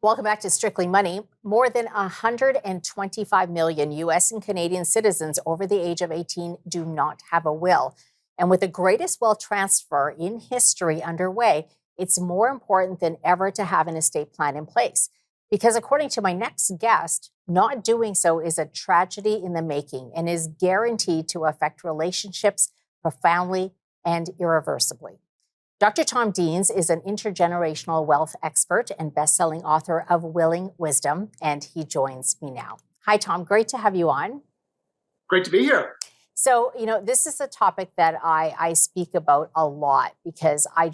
Welcome back to Strictly Money. More than 125 million US and Canadian citizens over the age of 18 do not have a will. And with the greatest wealth transfer in history underway, it's more important than ever to have an estate plan in place. Because according to my next guest, not doing so is a tragedy in the making and is guaranteed to affect relationships profoundly and irreversibly. Dr. Tom Deans is an intergenerational wealth expert and best-selling author of Willing Wisdom, and he joins me now. Hi, Tom. Great to have you on. Great to be here. So, this is a topic that I speak about a lot because I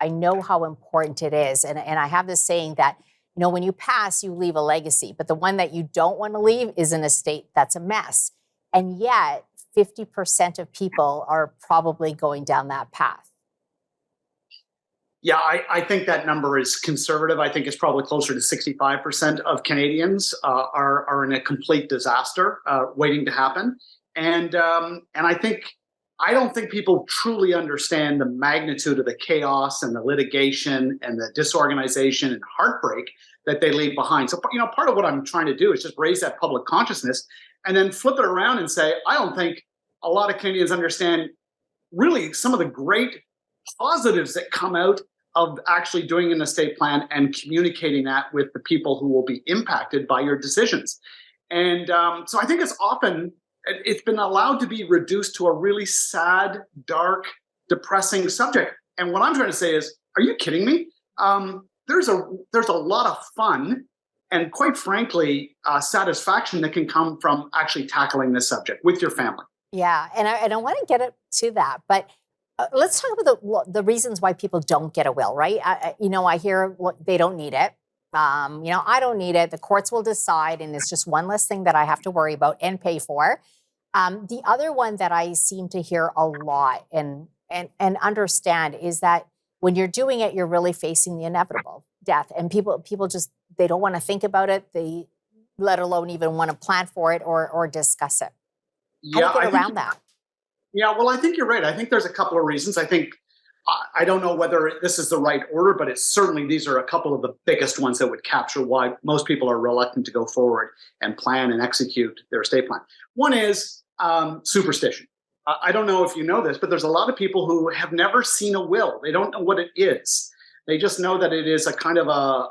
know how important it is. And I have this saying that, when you pass, you leave a legacy, but the one that you don't want to leave is an estate that's a mess. And yet 50% of people are probably going down that path. Yeah, I think that number is conservative. I think it's probably closer to 65% of Canadians are in a complete disaster waiting to happen. And I don't think people truly understand the magnitude of the chaos and the litigation and the disorganization and heartbreak that they leave behind. So, part of what I'm trying to do is just raise that public consciousness and then flip it around and say, I don't think a lot of Canadians understand really some of the great positives that come out of actually doing an estate plan and communicating that with the people who will be impacted by your decisions. And so I think it's been allowed to be reduced to a really sad, dark, depressing subject. And what I'm trying to say is, are you kidding me? There's a lot of fun and, quite frankly, satisfaction that can come from actually tackling this subject with your family. Yeah, and I want to get to that, but let's talk about the reasons why people don't get a will, right? I hear they don't need it. I don't need it. The courts will decide, and it's just one less thing that I have to worry about and pay for. The other one that I seem to hear a lot and understand is that when you're doing it, you're really facing the inevitable death, and people just they don't want to think about it. They let alone even want to plan for it or discuss it. How do you get around that? Yeah, well, I think you're right. I think there's a couple of reasons. I don't know whether this is the right order, but these are a couple of the biggest ones that would capture why most people are reluctant to go forward and plan and execute their estate plan. One is superstition. I don't know if you know this, but there's a lot of people who have never seen a will. They don't know what it is. They just know that it is a kind of a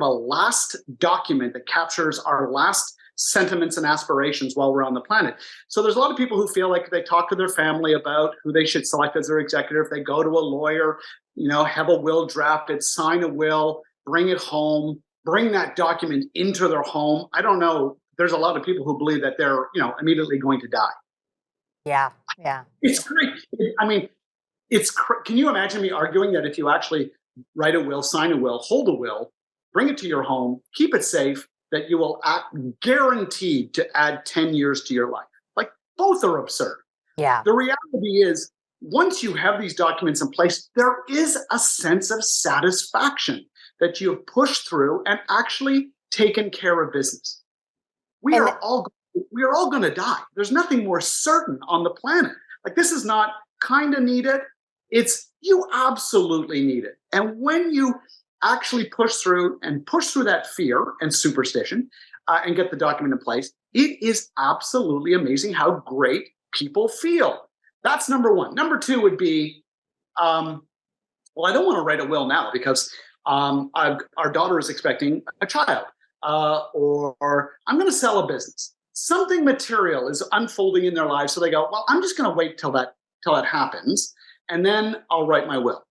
last document that captures our last sentiments and aspirations while we're on the planet. So there's a lot of people who feel like they talk to their family about who they should select as their executor. If they go to a lawyer, have a will drafted, sign a will, bring it home, bring that document into their home. I don't know. There's a lot of people who believe that they're, immediately going to die. Yeah. It's great. Can you imagine me arguing that if you actually write a will, sign a will, hold a will, bring it to your home, keep it safe, that you will guaranteed to add 10 years to your life? Like, both are absurd. Yeah. The reality is, once you have these documents in place, there is a sense of satisfaction that you have pushed through and actually taken care of business. We are all going to die. There's nothing more certain on the planet. Like, this is not kind of needed. It's you absolutely need it. And when you actually push through that fear and superstition and get the document in place, it is absolutely amazing how great people feel. That's number one. Number two would be, I don't want to write a will now because our daughter is expecting a child, or I'm going to sell a business. Something material is unfolding in their lives, so they go, well, I'm just going to wait till that happens, and then I'll write my will.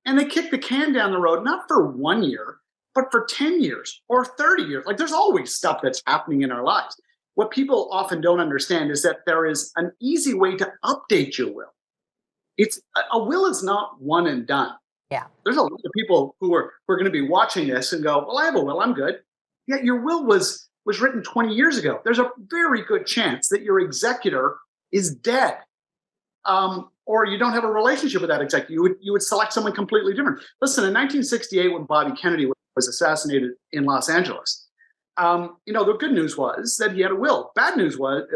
And they kick the can down the road, not for 1 year, but for 10 years or 30 years. Like, there's always stuff that's happening in our lives. What people often don't understand is that there is an easy way to update your will. A will is not one and done. Yeah. There's a lot of people who are going to be watching this and go, well, I have a will, I'm good. Yet your will was written 20 years ago. There's a very good chance that your executor is dead. Or you don't have a relationship with that executive. You would select someone completely different. Listen, in 1968, when Bobby Kennedy was assassinated in Los Angeles, the good news was that he had a will. Bad news was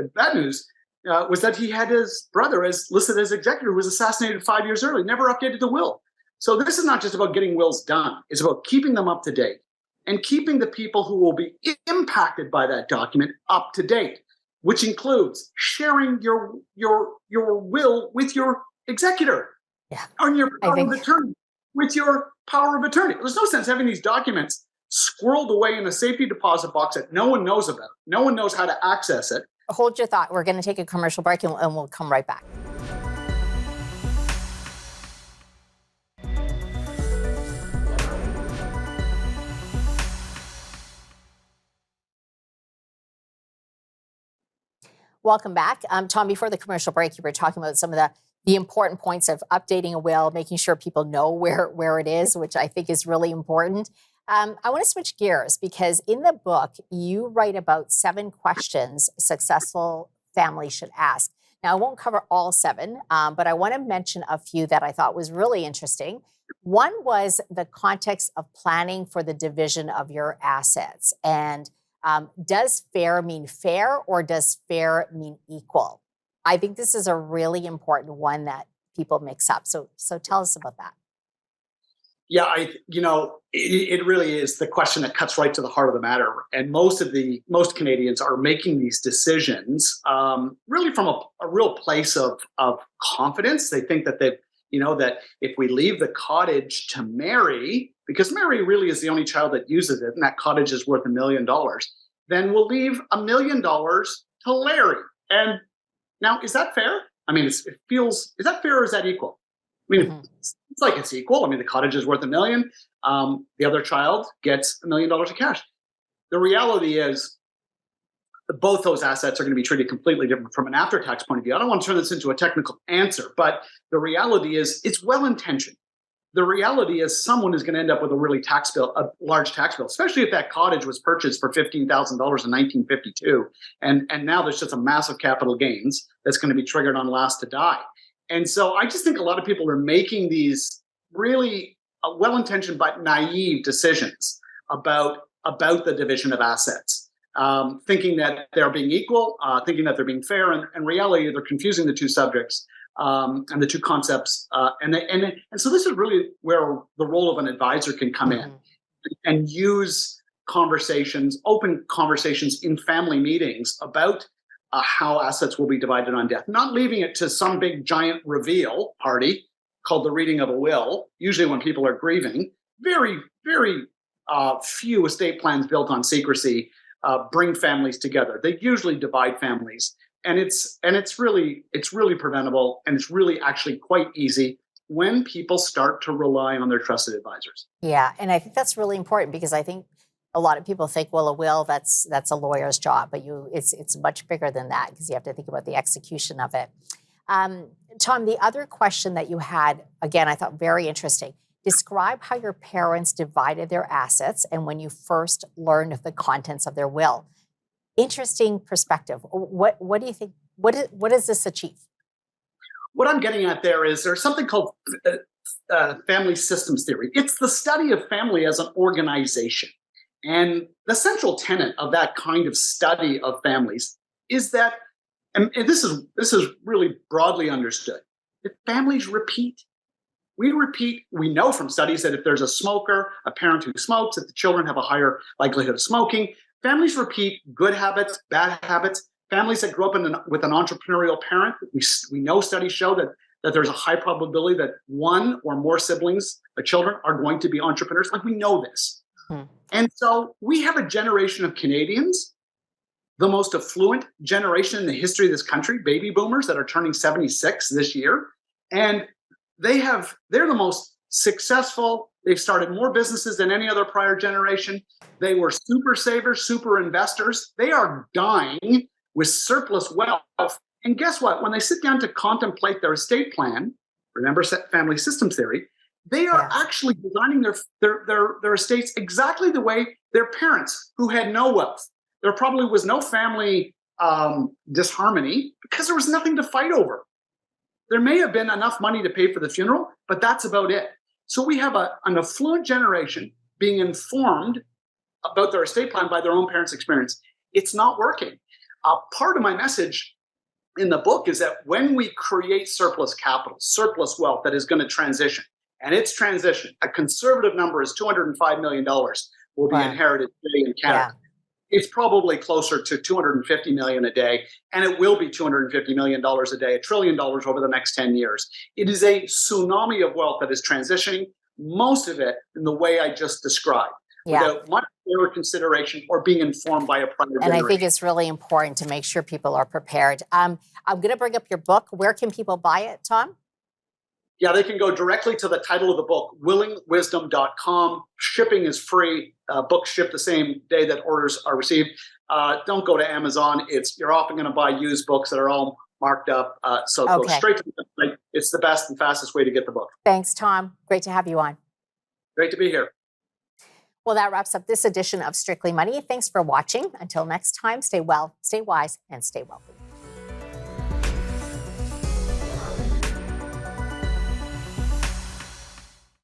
that he had his brother as listed as executor, who was assassinated 5 years early, never updated the will. So this is not just about getting wills done. It's about keeping them up to date. and keeping the people who will be impacted by that document up to date, which includes sharing your will with your executor Yeah. on your I power of think attorney with your power of attorney. There's no sense having these documents squirreled away in a safety deposit box that no one knows about. No one knows how to access it. hold your thought. We're going to take a commercial break and we'll come right back. Welcome back. Tom, before the commercial break, you were talking about some of the important points of updating a will, making sure people know where it is, which I think is really important. I want to switch gears because in the book, you write about 7 questions successful families should ask. Now, I won't cover all 7, but I want to mention a few that I thought was really interesting. One was the context of planning for the division of your assets. And does fair mean fair or does fair mean equal? I think this is a really important one that people mix up. So tell us about that. Yeah, it really is the question that cuts right to the heart of the matter. And most Canadians are making these decisions really from a real place of confidence. They think that that if we leave the cottage to Mary, because Mary really is the only child that uses it, and that cottage is worth $1 million, then we'll leave $1 million to Larry. And now, is that fair? I mean, is that fair or is that equal? I mean, it's like it's equal. I mean, the cottage is worth $1 million. The other child gets $1 million of cash. The reality is both those assets are going to be treated completely different from an after-tax point of view. I don't want to turn this into a technical answer, but the reality is it's well-intentioned. The reality is someone is going to end up with a large tax bill, especially if that cottage was purchased for $15,000 in 1952. And now there's just a massive capital gains that's going to be triggered on last to die. And so I just think a lot of people are making these really well-intentioned but naive decisions about the division of assets, thinking that they're being equal, thinking that they're being fair, and in reality, they're confusing the two subjects and the two concepts. And so this is really where the role of an advisor can come in and use open conversations in family meetings about how assets will be divided on death, not leaving it to some big giant reveal party called the reading of a will. Usually when people are grieving, very, very few estate plans built on secrecy bring families together. They usually divide families. And it's really preventable, and it's really actually quite easy when people start to rely on their trusted advisors. Yeah, and I think that's really important because I think a lot of people think, well, a will, that's a lawyer's job, but it's much bigger than that because you have to think about the execution of it. Tom, the other question that you had, again, I thought very interesting. Describe how your parents divided their assets and when you first learned of the contents of their will. Interesting perspective. What do you think? What does this achieve? What I'm getting at there's something called family systems theory. It's the study of family as an organization. And the central tenet of that kind of study of families is that, and this is really broadly understood, that families repeat. We repeat. We know from studies that if there's a smoker, a parent who smokes, that the children have a higher likelihood of smoking. Families repeat good habits, bad habits. Families that grew up with an entrepreneurial parent, we know studies show that there's a high probability that one or more siblings, children, are going to be entrepreneurs. Like, we know this. And so we have a generation of Canadians, the most affluent generation in the history of this country, baby boomers that are turning 76 this year. And they're the most successful. They've started more businesses than any other prior generation. They were super savers, super investors. They are dying with surplus wealth. And guess what? When they sit down to contemplate their estate plan, remember family systems theory, they are actually designing their estates exactly the way their parents, who had no wealth. There probably was no family disharmony because there was nothing to fight over. There may have been enough money to pay for the funeral, but that's about it. So we have an affluent generation being informed about their estate plan by their own parents' experience. It's not working. Part of my message in the book is that when we create surplus capital, surplus wealth that is going to transition, and it's transition, a conservative number is $205 million will be Wow. inherited today in Canada. Yeah. It's probably closer to 250 million a day, and it will be $250 million a day, $1 trillion over the next 10 years. It is a tsunami of wealth that is transitioning, most of it in the way I just described, Yeah. without much clearer consideration or being informed by a prior And I generation. think it's really important to make sure people are prepared. I'm going to bring up your book. Where can people buy it, Tom? Yeah, they can go directly to the title of the book, willingwisdom.com. Shipping is free. Books ship the same day that orders are received. Don't go to Amazon. You're often going to buy used books that are all marked up. So go Okay. straight to the website. It's the best and fastest way to get the book. Thanks, Tom. Great to have you on. Great to be here. Well, that wraps up this edition of Strictly Money. Thanks for watching. Until next time, stay well, stay wise, and stay wealthy.